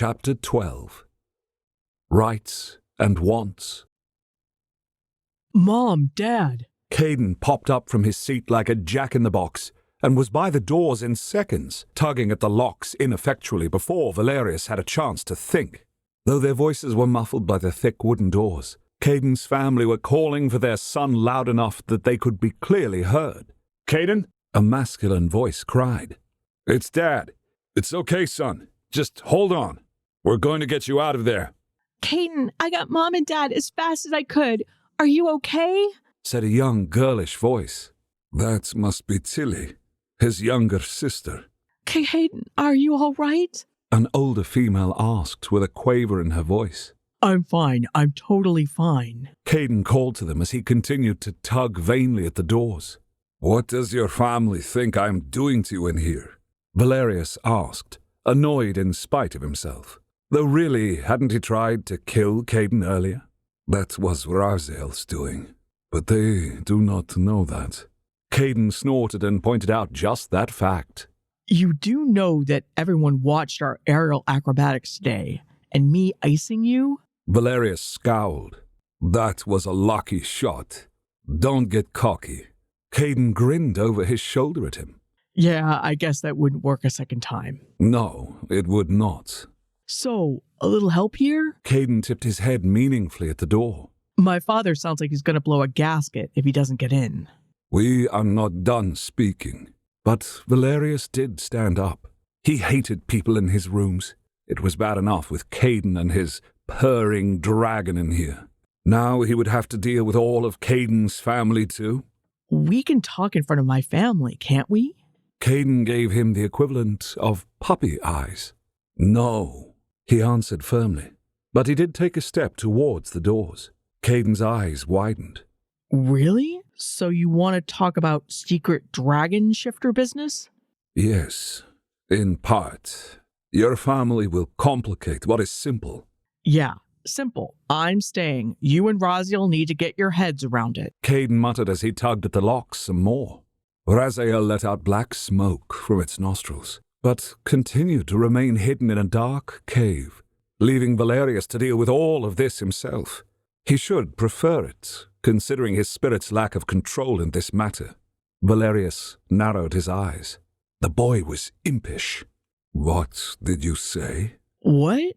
Chapter 12. Rights and Wants. Mom, Dad. Kaden popped up from his seat like a jack-in-the-box and was by the doors in seconds, tugging at the locks ineffectually before Valerius had a chance to think. Though their voices were muffled by the thick wooden doors, Kaden's family were calling for their son loud enough that they could be clearly heard. "Kaden?" a masculine voice cried. "It's Dad. It's okay, son. Just hold on. We're going to get you out of there." Kaden, I got Mom and Dad as fast as I could. Are you okay? Said a young girlish voice. "That must be Tilly, his younger sister." Kaden, are you all right? An older female asked with a quaver in her voice. I'm fine. I'm totally fine. Kaden called to them as he continued to tug vainly at the doors. "What does your family think I'm doing to you in here?" Valerius asked, annoyed in spite of himself. Though really, hadn't he tried to kill Kaden earlier? That was Raziel's doing, but they do not know that. Kaden snorted and pointed out just that fact. You do know that everyone watched our aerial acrobatics today, and me icing you? Valerius scowled. "That was a lucky shot. Don't get cocky." Kaden grinned over his shoulder at him. Yeah, I guess that wouldn't work a second time. No, it would not. So, a little help here? Kaden tipped his head meaningfully at the door. My father sounds like he's going to blow a gasket if he doesn't get in. We are not done speaking. But Valerius did stand up. He hated people in his rooms. It was bad enough with Kaden and his purring dragon in here. Now he would have to deal with all of Kaden's family too. We can talk in front of my family, can't we? Kaden gave him the equivalent of puppy eyes. "No," he answered firmly, but he did take a step towards the doors. Kaden's eyes widened. Really? So you want to talk about secret dragon shifter business? "Yes, in part. Your family will complicate what is simple." Yeah, simple. I'm staying. You and Raziel need to get your heads around it. Kaden muttered as he tugged at the locks some more. Raziel let out black smoke from its nostrils, but continued to remain hidden in a dark cave, leaving Valerius to deal with all of this himself. He should prefer it, considering his spirit's lack of control in this matter. Valerius narrowed his eyes. The boy was impish. "What did you say?" What?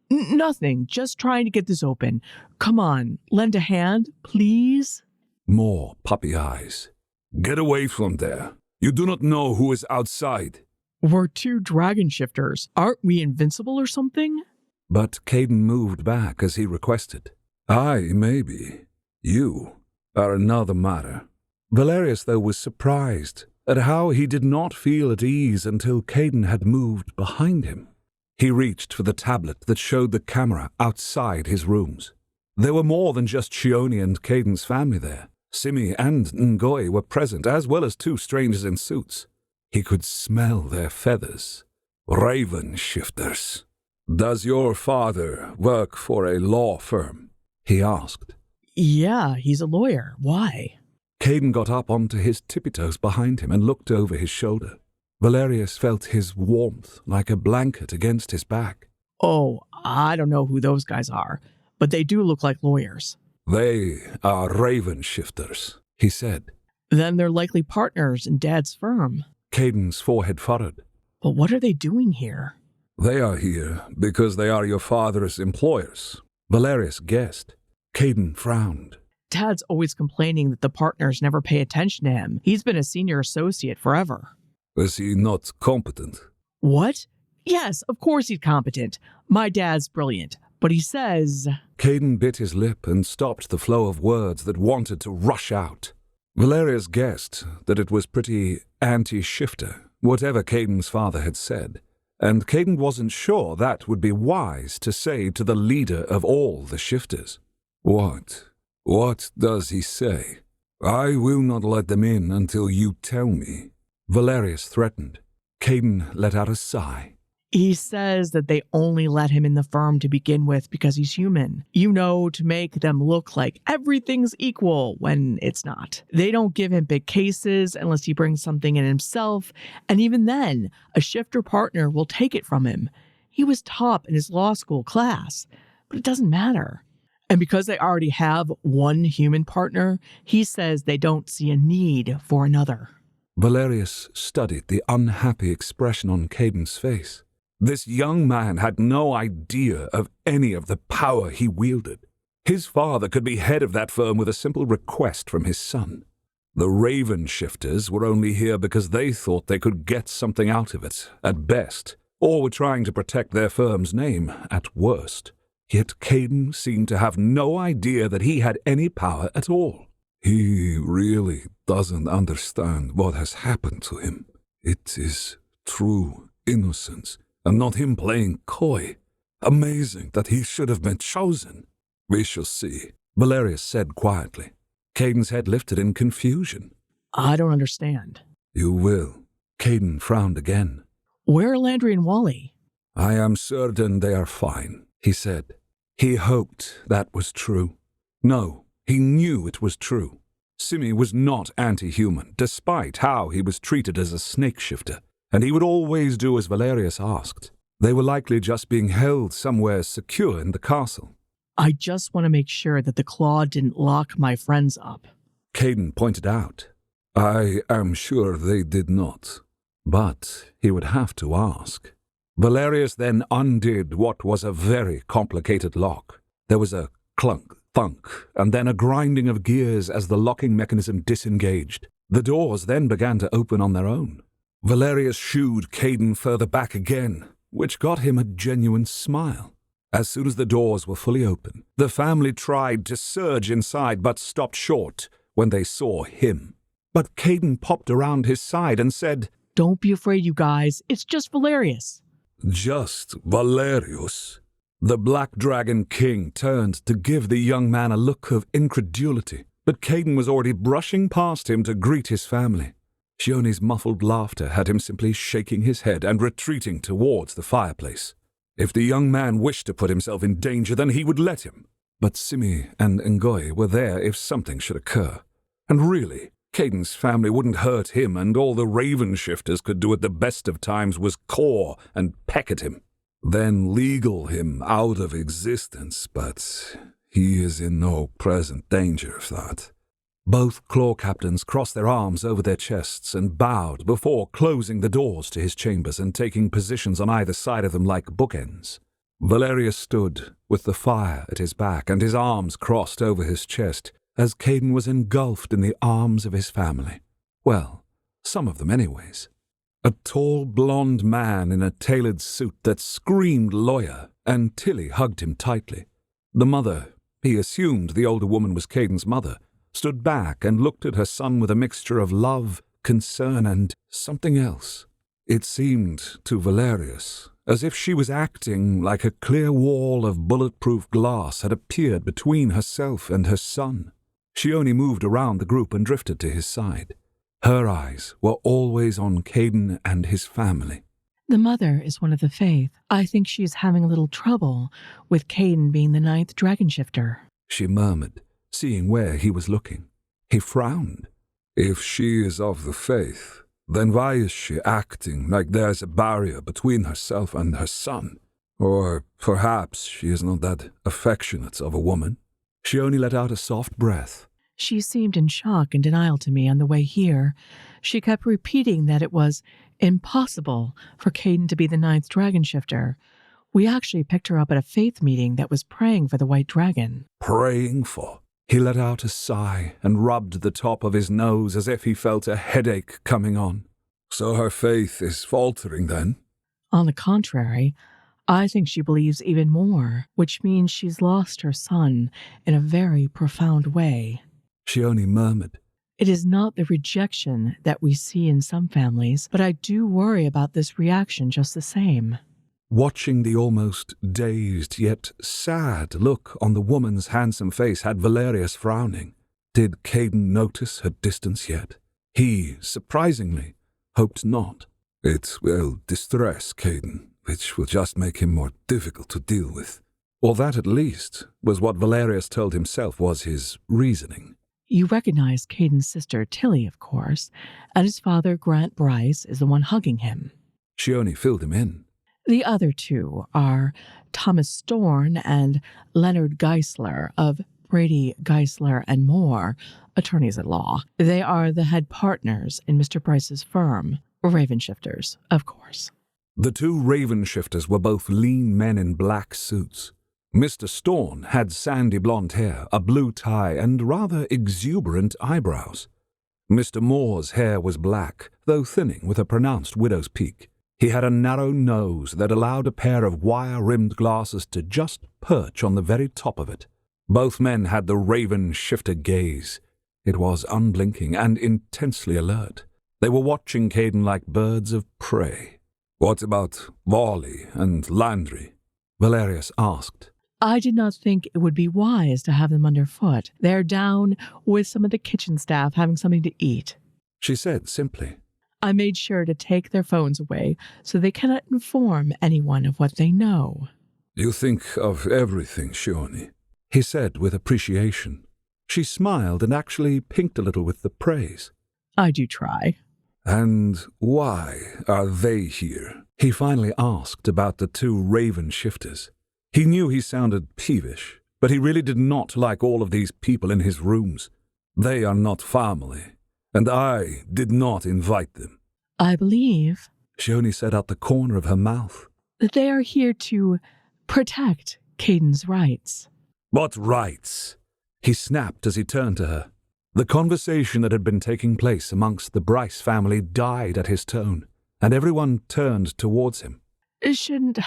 Nothing. Just trying to get this open. Come on, lend a hand, please? More puppy eyes. "Get away from there. You do not know who is outside." We're two dragon shifters. Aren't we invincible or something? But Kaden moved back as he requested. "I, maybe. You are another matter." Valerius, though, was surprised at how he did not feel at ease until Kaden had moved behind him. He reached for the tablet that showed the camera outside his rooms. There were more than just Shioni and Kaden's family there. Simi and Ngoy were present, as well as two strangers in suits. He could smell their feathers. "Raven shifters. Does your father work for a law firm?" he asked. Yeah, he's a lawyer. Why? Kaden got up onto his tippy-toes behind him and looked over his shoulder. Valerius felt his warmth like a blanket against his back. Oh, I don't know who those guys are, but they do look like lawyers. "They are raven shifters," he said. Then they're likely partners in Dad's firm. Kaden's forehead furrowed. But what are they doing here? "They are here because they are your father's employers," Valerius guessed. Kaden frowned. Dad's always complaining that the partners never pay attention to him. He's been a senior associate forever. "Is he not competent?" What? Yes, of course he's competent. My dad's brilliant. But he says... Kaden bit his lip and stopped the flow of words that wanted to rush out. Valerius guessed that it was pretty anti-shifter, whatever Kaden's father had said, and Kaden wasn't sure that would be wise to say to the leader of all the shifters. "What? What does he say? I will not let them in until you tell me," Valerius threatened. Kaden let out a sigh. He says that they only let him in the firm to begin with because he's human. You know, to make them look like everything's equal when it's not. They don't give him big cases unless he brings something in himself, and even then, a shifter partner will take it from him. He was top in his law school class, but it doesn't matter. And because they already have one human partner, he says they don't see a need for another. Valerius studied the unhappy expression on Kaden's face. This young man had no idea of any of the power he wielded. His father could be head of that firm with a simple request from his son. The Raven Shifters were only here because they thought they could get something out of it, at best, or were trying to protect their firm's name, at worst. Yet Kaden seemed to have no idea that he had any power at all. He really doesn't understand what has happened to him. It is true innocence, and not him playing coy. Amazing that he should have been chosen. We shall see, Valerius said quietly. Kaden's head lifted in confusion. I don't understand. You will. Kaden frowned again. Where are Landry and Wally? I am certain they are fine, he said. He hoped that was true. No, he knew it was true. Simi was not anti-human, despite how he was treated as a snake shifter, and he would always do as Valerius asked. They were likely just being held somewhere secure in the castle. I just want to make sure that the claw didn't lock my friends up. Kaden pointed out. I am sure they did not, but he would have to ask. Valerius then undid what was a very complicated lock. There was a clunk, thunk, and then a grinding of gears as the locking mechanism disengaged. The doors then began to open on their own. Valerius shooed Kaden further back again, which got him a genuine smile. As soon as the doors were fully open, the family tried to surge inside but stopped short when they saw him. But Kaden popped around his side and said, Don't be afraid, you guys. It's just Valerius. Just Valerius? The Black Dragon King turned to give the young man a look of incredulity, but Kaden was already brushing past him to greet his family. Shioni's muffled laughter had him simply shaking his head and retreating towards the fireplace. If the young man wished to put himself in danger, then he would let him. But Simi and Ngoy were there if something should occur. And really, Kaden's family wouldn't hurt him, and all the Raven Shifters could do at the best of times was caw and peck at him. Then legal him out of existence, but he is in no present danger of that. Both claw captains crossed their arms over their chests and bowed before closing the doors to his chambers and taking positions on either side of them like bookends. Valerius stood with the fire at his back and his arms crossed over his chest as Kaden was engulfed in the arms of his family. Well, some of them anyways. A tall blonde man in a tailored suit that screamed lawyer, and Tilly hugged him tightly. The mother, he assumed the older woman was Kaden's mother, stood back and looked at her son with a mixture of love, concern, and something else. It seemed to Valerius as if she was acting like a clear wall of bulletproof glass had appeared between herself and her son. She only moved around the group and drifted to his side. Her eyes were always on Kaden and his family. The mother is one of the faith. I think she is having a little trouble with Kaden being the 9th dragon shifter, she murmured, seeing where he was looking. He frowned. If she is of the faith, then why is she acting like there's a barrier between herself and her son? Or perhaps she is not that affectionate of a woman. She only let out a soft breath. She seemed in shock and denial to me on the way here. She kept repeating that it was impossible for Kaden to be the 9th dragon shifter. We actually picked her up at a faith meeting that was praying for the white dragon. Praying for? He let out a sigh and rubbed the top of his nose as if he felt a headache coming on. So her faith is faltering then? On the contrary, I think she believes even more, which means she's lost her son in a very profound way. She only murmured. It is not the rejection that we see in some families, but I do worry about this reaction just the same. Watching the almost dazed yet sad look on the woman's handsome face had Valerius frowning. Did Kaden notice her distance yet? He, surprisingly, hoped not. It will distress Kaden, which will just make him more difficult to deal with. Or that, at least, was what Valerius told himself was his reasoning. You recognize Kaden's sister, Tilly, of course, and his father, Grant Bryce, is the one hugging him. She only filled him in. The other two are Thomas Storn and Leonard Geisler of Brady, Geisler, and Moore, attorneys at law. They are the head partners in Mr. Bryce's firm, Raven Shifters, of course. The two Raven Shifters were both lean men in black suits. Mr. Storn had sandy blonde hair, a blue tie, and rather exuberant eyebrows. Mr. Moore's hair was black, though thinning with a pronounced widow's peak. He had a narrow nose that allowed a pair of wire-rimmed glasses to just perch on the very top of it. Both men had the Raven Shifter gaze. It was unblinking and intensely alert. They were watching Kaden like birds of prey. "What about Wally and Landry?" Valerius asked. I did not think it would be wise to have them underfoot. They're down with some of the kitchen staff having something to eat, she said simply. I made sure to take their phones away so they cannot inform anyone of what they know. "You think of everything, Shioni," he said with appreciation. She smiled and actually pinked a little with the praise. I do try. "And why are they here?" he finally asked about the two Raven Shifters. He knew he sounded peevish, but he really did not like all of these people in his rooms. "They are not family, and I did not invite them." I believe Shioni said out the corner of her mouth. that they are here to protect Caden's rights. "What rights?" he snapped as he turned to her. The conversation that had been taking place amongst the Bryce family died at his tone, and everyone turned towards him. Shouldn't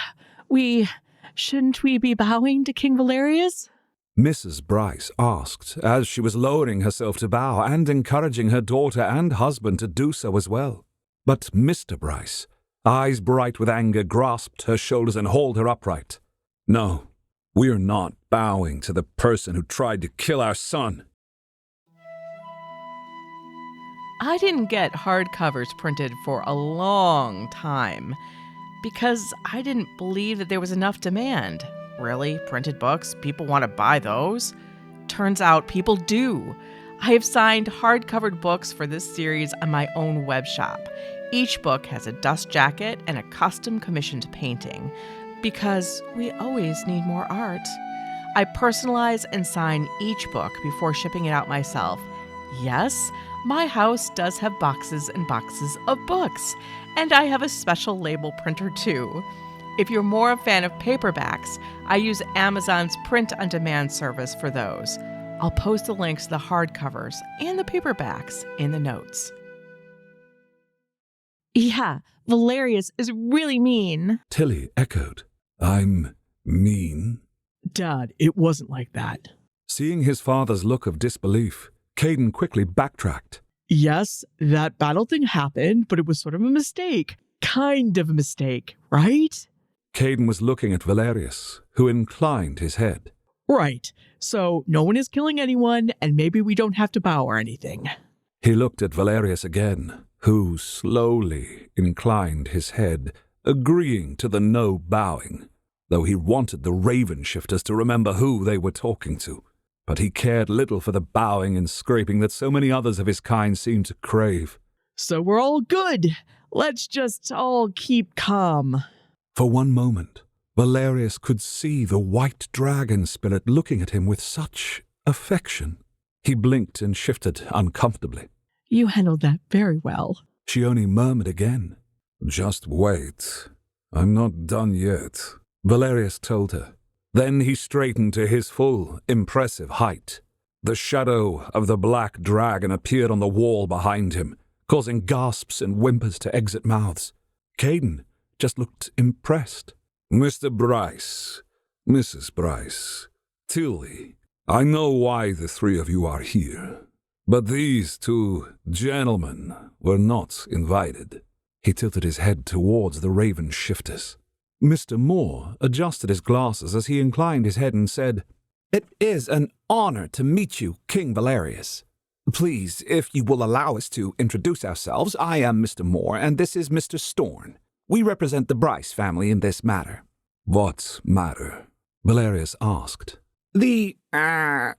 we be bowing to King Valerius? Mrs. Bryce asked, as she was lowering herself to bow and encouraging her daughter and husband to do so as well. But Mr. Bryce, eyes bright with anger, grasped her shoulders and hauled her upright. "No, we're not bowing to the person who tried to kill our son." I didn't get hardcovers printed for a long time because I didn't believe that there was enough demand. Really? Printed books? People want to buy those? Turns out people do. I have signed hardcovered books for this series on my own web shop. Each book has a dust jacket and a custom commissioned painting because we always need more art. I personalize and sign each book before shipping it out myself. Yes, my house does have boxes and boxes of books, and I have a special label printer too. If you're more a fan of paperbacks, I use Amazon's print-on-demand service for those. I'll post the links to the hardcovers and the paperbacks in the notes. Yeah, Valerius is really mean, Tilly echoed. "I'm mean?" Dad, it wasn't like that. Seeing his father's look of disbelief, Kaden quickly backtracked. Yes, that battle thing happened, but it was sort of a mistake. Kind of a mistake, right? Kaden was looking at Valerius, who inclined his head. Right. So no one is killing anyone, and maybe we don't have to bow or anything. He looked at Valerius again, who slowly inclined his head, agreeing to the no bowing, though he wanted the Raven Shifters to remember who they were talking to. But he cared little for the bowing and scraping that so many others of his kind seemed to crave. So we're all good. Let's just all keep calm. For one moment, Valerius could see the white dragon spirit looking at him with such affection. He blinked and shifted uncomfortably. You handled that very well. Shioni murmured again. "Just wait. I'm not done yet," Valerius told her. Then he straightened to his full, impressive height. The shadow of the black dragon appeared on the wall behind him, causing gasps and whimpers to exit mouths. Kaden just looked impressed. "Mr. Bryce, Mrs. Bryce, Tilly, I know why the three of you are here, but these two gentlemen were not invited." He tilted his head towards the Raven Shifters. Mr. Moore adjusted his glasses as he inclined his head and said, "It is an honor to meet you, King Valerius. Please, if you will allow us to introduce ourselves, I am Mr. Moore, and this is Mr. Storn. We represent the Bryce family in this matter." "What matter?" Valerius asked. The matter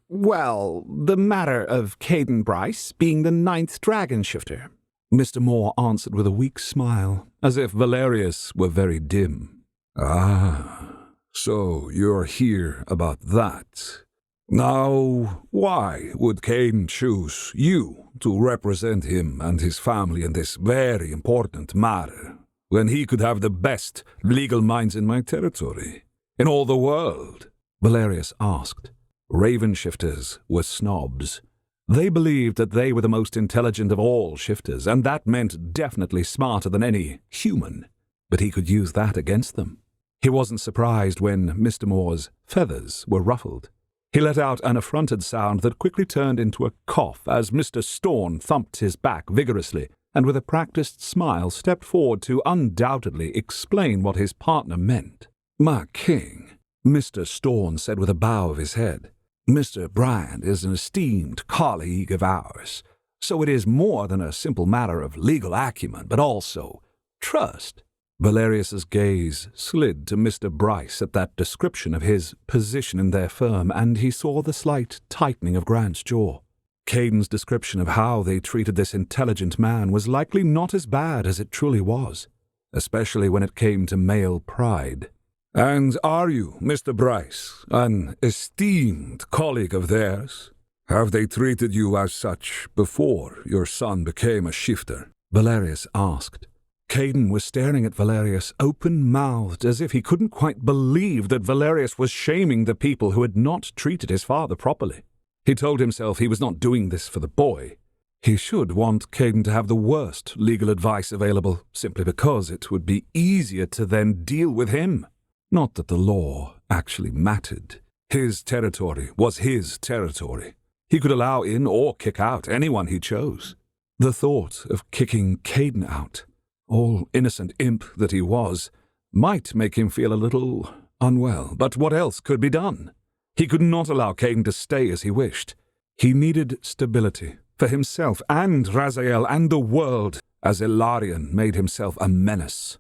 of Kaden Bryce being the 9th dragon shifter." Mr. Moore answered with a weak smile, as if Valerius were very dim. Ah, so you're here about that. Now, why would Kaden choose you to represent him and his family in this very important matter, when he could have the best legal minds in my territory, in all the world? Valerius asked. Raven shifters were snobs. They believed that they were the most intelligent of all shifters, and that meant definitely smarter than any human. But he could use that against them. He wasn't surprised when Mr. Moore's feathers were ruffled. He let out an affronted sound that quickly turned into a cough as Mr. Storn thumped his back vigorously and with a practiced smile stepped forward to undoubtedly explain what his partner meant. "My king," Mr. Storn said with a bow of his head, "Mr. Bryant is an esteemed colleague of ours, so it is more than a simple matter of legal acumen, but also trust." Valerius's gaze slid to Mr. Bryce at that description of his position in their firm, and he saw the slight tightening of Grant's jaw. Kaden's description of how they treated this intelligent man was likely not as bad as it truly was, especially when it came to male pride. "And are you, Mr. Bryce, an esteemed colleague of theirs? Have they treated you as such before your son became a shifter?" Valerius asked. Kaden was staring at Valerius open-mouthed, as if he couldn't quite believe that Valerius was shaming the people who had not treated his father properly. He told himself he was not doing this for the boy. He should want Kaden to have the worst legal advice available, simply because it would be easier to then deal with him. Not that the law actually mattered. His territory was his territory. He could allow in or kick out anyone he chose. The thought of kicking Kaden out, all innocent imp that he was, might make him feel a little unwell, but what else could be done? He could not allow Kaden to stay as he wished. He needed stability for himself and Raziel and the world, as Ilarion made himself a menace.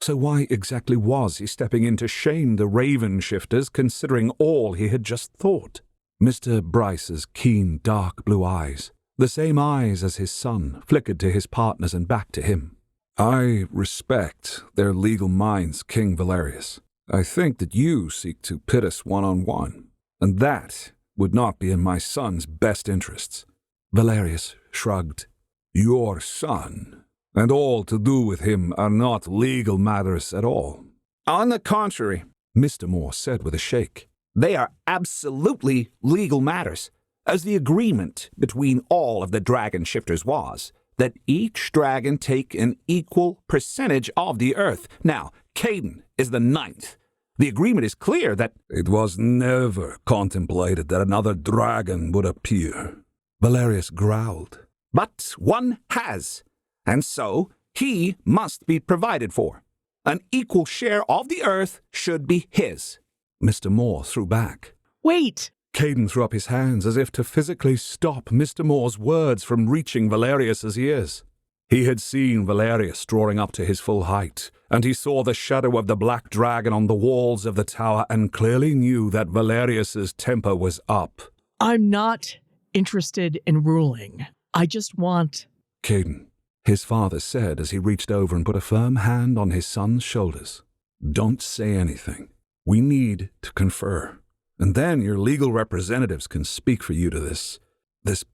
So why exactly was he stepping in to shame the Raven shifters, considering all he had just thought? Mr. Bryce's keen dark blue eyes, the same eyes as his son, flickered to his partners and back to him. "I respect their legal minds, King Valerius. I think that you seek to pit us one-on-one, and that would not be in my son's best interests." Valerius shrugged. "Your son, and all to do with him, are not legal matters at all." On the contrary, Mr. Moore said with a shake, they are absolutely legal matters, as the agreement between all of the dragon shifters was that each dragon take an equal percentage of the earth. Now, Kaden is the 9th. The agreement is clear that "It was never contemplated that another dragon would appear," Valerius growled. "But one has, and so he must be provided for. An equal share of the earth should be his." Mr. Moore threw back. Wait! Kaden threw up his hands as if to physically stop Mr. Moore's words from reaching Valerius's ears. He had seen Valerius drawing up to his full height, and he saw the shadow of the black dragon on the walls of the tower and clearly knew that Valerius's temper was up. I'm not interested in ruling. I just want... "Kaden," his father said as he reached over and put a firm hand on his son's shoulders, "don't say anything. We need to confer. And then your legal representatives can speak for you to this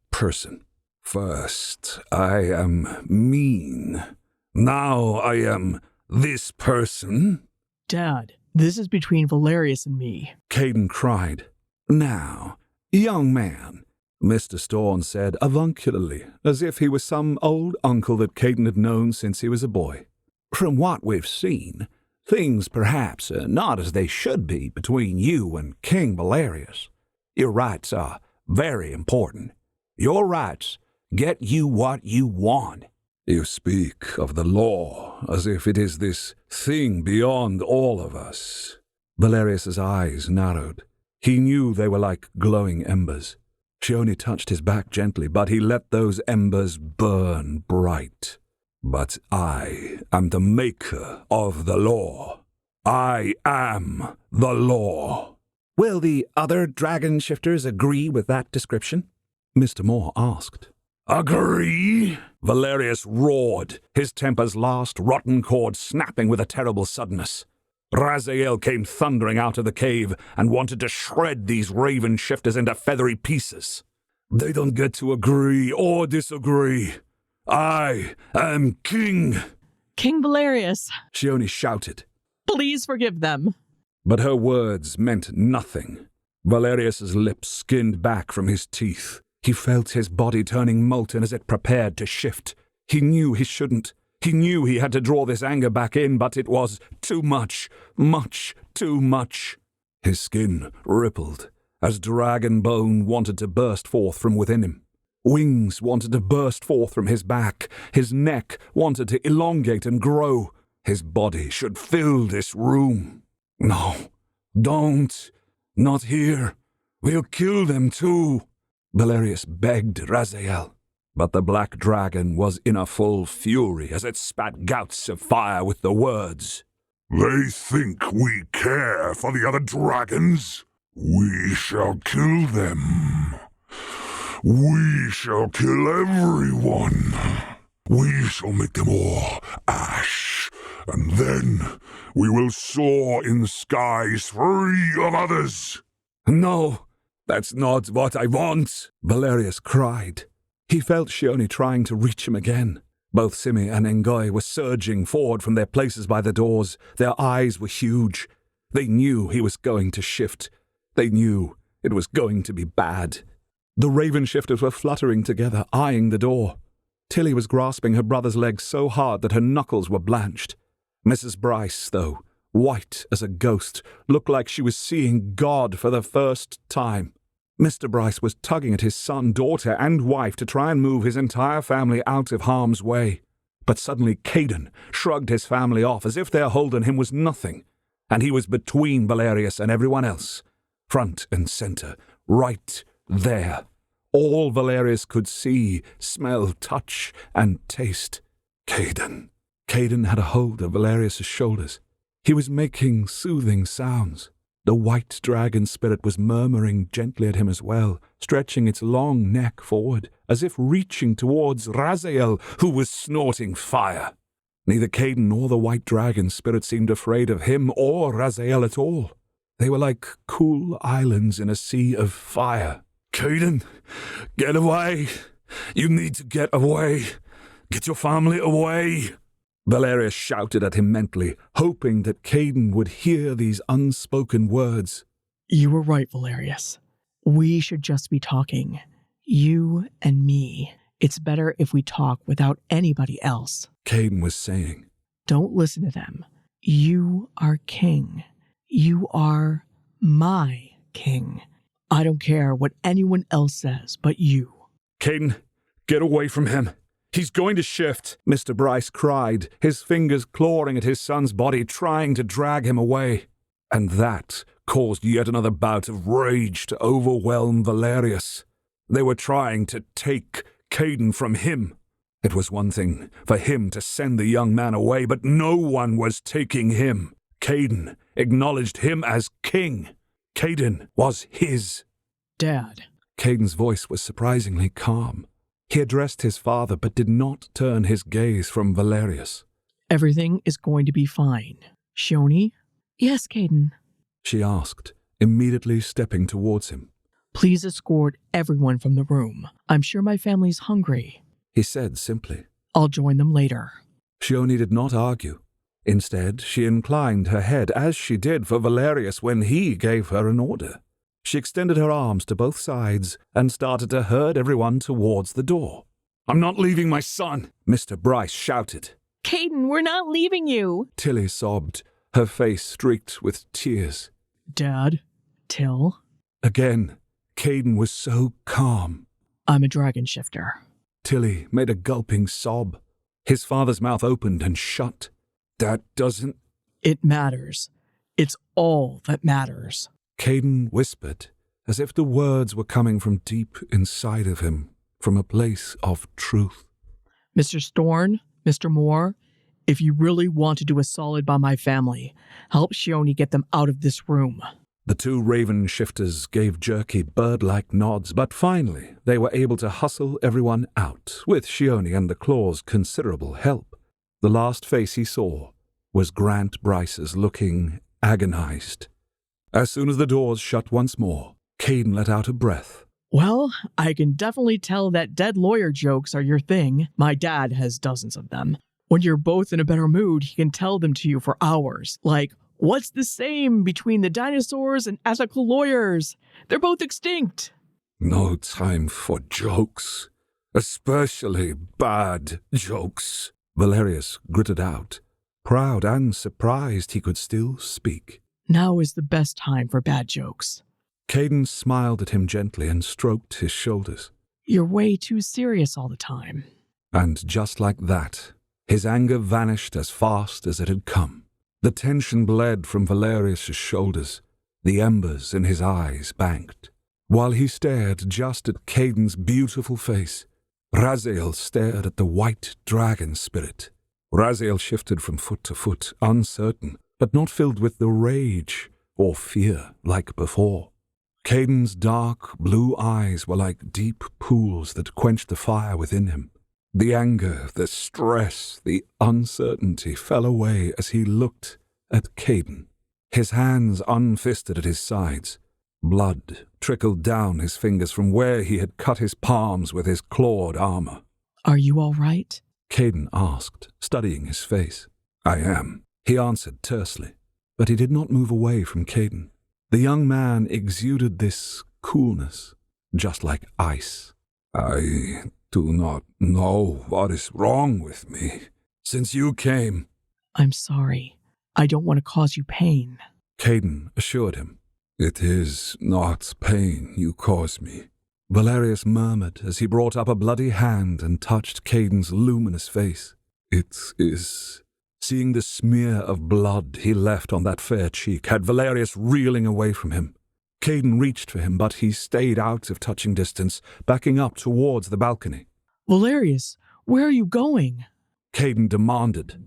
person. First, I am mean. Now I am this person." Dad, this is between Valerius and me. Kaden cried. "Now, young man," Mr. Storn said avuncularly, as if he was some old uncle that Kaden had known since he was a boy. "From what we've seen, things perhaps are not as they should be between you and King Valerius. Your rights are very important. Your rights get you what you want." "You speak of the law as if it is this thing beyond all of us." Valerius's eyes narrowed. He knew they were like glowing embers. She only touched his back gently, but he let those embers burn bright. "But I am the maker of the law. I am the law." "Will the other dragon shifters agree with that description?" Mr. Moore asked. "Agree?" Valerius roared, his temper's last rotten chord snapping with a terrible suddenness. Raziel came thundering out of the cave and wanted to shred these raven shifters into feathery pieces. They don't get to agree or disagree. I am king. King Valerius, Shione shouted. please forgive them. But her words meant nothing. Valerius's lips skinned back from his teeth. He felt his body turning molten as it prepared to shift. He knew he shouldn't. He knew he had to draw this anger back in, but it was too much, much too much. His skin rippled as dragon bone wanted to burst forth from within him. Wings wanted to burst forth from his back. His neck wanted to elongate and grow. His body should fill this room. No, don't. Not here. We'll kill them too. Valerius begged Raziel. But the black dragon was in a full fury as it spat gouts of fire with the words, They think we care for the other dragons. We shall kill them. We shall kill everyone. We shall make them all ash, and then we will soar in skies free of others. No, that's not what I want, Valerius cried. He felt Shione trying to reach him again. Both Simi and Ngoy were surging forward from their places by the doors. Their eyes were huge. They knew he was going to shift. They knew it was going to be bad. The raven shifters were fluttering together, eyeing the door. Tilly was grasping her brother's legs so hard that her knuckles were blanched. Mrs. Bryce, though, white as a ghost, looked like she was seeing God for the first time. Mr. Bryce was tugging at his son, daughter, and wife to try and move his entire family out of harm's way. But suddenly Kaden shrugged his family off as if their hold on him was nothing, and he was between Valerius and everyone else, front and center, right there. All Valerius could see, smell, touch, and taste. Kaden. Kaden had a hold of Valerius's shoulders. He was making soothing sounds. The white dragon spirit was murmuring gently at him as well, stretching its long neck forward, as if reaching towards Raziel, who was snorting fire. Neither Kaden nor the white dragon spirit seemed afraid of him or Raziel at all. They were like cool islands in a sea of fire. Kaden, get away! You need to get away! Get your family away! Valerius shouted at him mentally, hoping that Kaden would hear these unspoken words. You were right, Valerius. We should just be talking. You and me. It's better if we talk without anybody else. Kaden was saying. Don't listen to them. You are king. You are my king. I don't care what anyone else says but you. Kaden, get away from him. He's going to shift, Mr. Bryce cried, his fingers clawing at his son's body, trying to drag him away. And that caused yet another bout of rage to overwhelm Valerius. They were trying to take Kaden from him. It was one thing for him to send the young man away, but no one was taking him. Kaden acknowledged him as king. Kaden was his. Dad. Kaden's voice was surprisingly calm. He addressed his father, but did not turn his gaze from Valerius. Everything is going to be fine. Shione? Yes, Kaden. She asked, immediately stepping towards him. Please escort everyone from the room. I'm sure my family's hungry. He said simply. I'll join them later. Shione did not argue. Instead, she inclined her head as she did for Valerius when he gave her an order. She extended her arms to both sides and started to herd everyone towards the door. I'm not leaving my son, Mr. Bryce shouted. Kaden, we're not leaving you. Tilly sobbed, her face streaked with tears. Dad? Till? Again, Kaden was so calm. I'm a dragon shifter. Tilly made a gulping sob. His father's mouth opened and shut. That doesn't... It matters. It's all that matters. Kaden whispered, as if the words were coming from deep inside of him, from a place of truth. Mr. Storn, Mr. Moore, if you really want to do a solid by my family, help Shione get them out of this room. The two raven shifters gave jerky, bird-like nods, but finally they were able to hustle everyone out, with Shione and the Claw's considerable help. The last face he saw was Grant Bryce's, looking agonized. As soon as the doors shut once more, Kaden let out a breath. Well, I can definitely tell that dead lawyer jokes are your thing. My dad has dozens of them. When you're both in a better mood, he can tell them to you for hours. Like, what's the same between the dinosaurs and ethical lawyers? They're both extinct. No time for jokes, especially bad jokes, Valerius gritted out, proud and surprised he could still speak. Now is the best time for bad jokes. Kaden smiled at him gently and stroked his shoulders. You're way too serious all the time. And just like that, his anger vanished as fast as it had come. The tension bled from Valerius' shoulders. The embers in his eyes banked. While he stared just at Kaden's beautiful face, Raziel stared at the white dragon spirit. Raziel shifted from foot to foot, uncertain, but not filled with the rage or fear like before. Kaden's dark blue eyes were like deep pools that quenched the fire within him. The anger, the stress, the uncertainty fell away as he looked at Kaden, his hands unfisted at his sides. Blood trickled down his fingers from where he had cut his palms with his clawed armor. Are you all right? Kaden asked, studying his face. I am, he answered tersely, but he did not move away from Kaden. The young man exuded this coolness, just like ice. I do not know what is wrong with me since you came. I'm sorry. I don't want to cause you pain. Kaden assured him. It is not pain you cause me, Valerius murmured as he brought up a bloody hand and touched Kaden's luminous face. It is... Seeing the smear of blood he left on that fair cheek had Valerius reeling away from him. Kaden reached for him, but he stayed out of touching distance, backing up towards the balcony. Valerius, where are you going? Kaden demanded.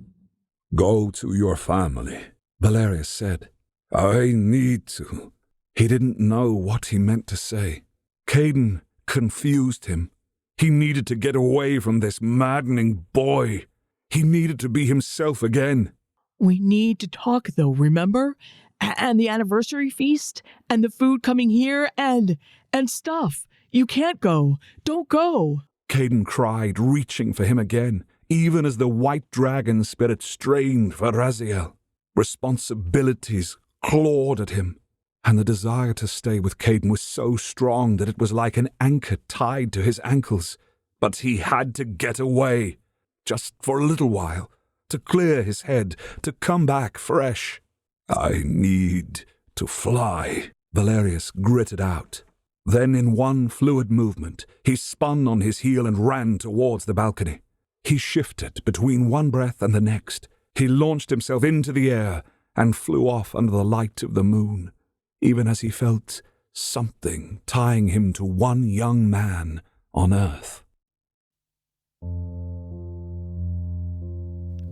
Go to your family, Valerius said. I need to. He didn't know what he meant to say. Kaden confused him. He needed to get away from this maddening boy. He needed to be himself again. We need to talk, though, remember? And the anniversary feast? And the food coming here? And stuff. You can't go. Don't go. Kaden cried, reaching for him again, even as the white dragon spirit strained for Raziel. Responsibilities clawed at him, and the desire to stay with Kaden was so strong that it was like an anchor tied to his ankles. But he had to get away. Just for a little while, to clear his head, to come back fresh. I need to fly, Valerius gritted out. Then in one fluid movement, he spun on his heel and ran towards the balcony. He shifted between one breath and the next. He launched himself into the air and flew off under the light of the moon, even as he felt something tying him to one young man on Earth.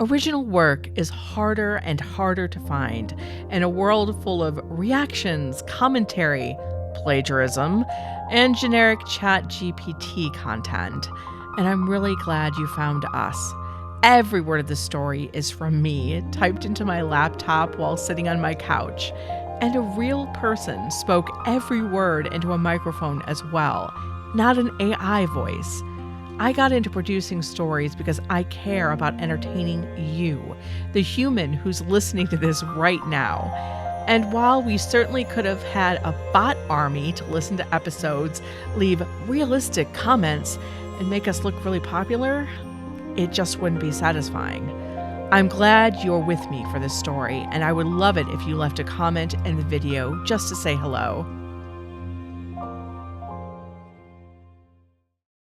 Original work is harder and harder to find in a world full of reactions, commentary, plagiarism, and generic ChatGPT content. And I'm really glad you found us. Every word of the story is from me, typed into my laptop while sitting on my couch. And a real person spoke every word into a microphone as well, not an AI voice. I got into producing stories because I care about entertaining you, the human who's listening to this right now. And while we certainly could have had a bot army to listen to episodes, leave realistic comments, and make us look really popular, it just wouldn't be satisfying. I'm glad you're with me for this story, and I would love it if you left a comment in the video just to say hello.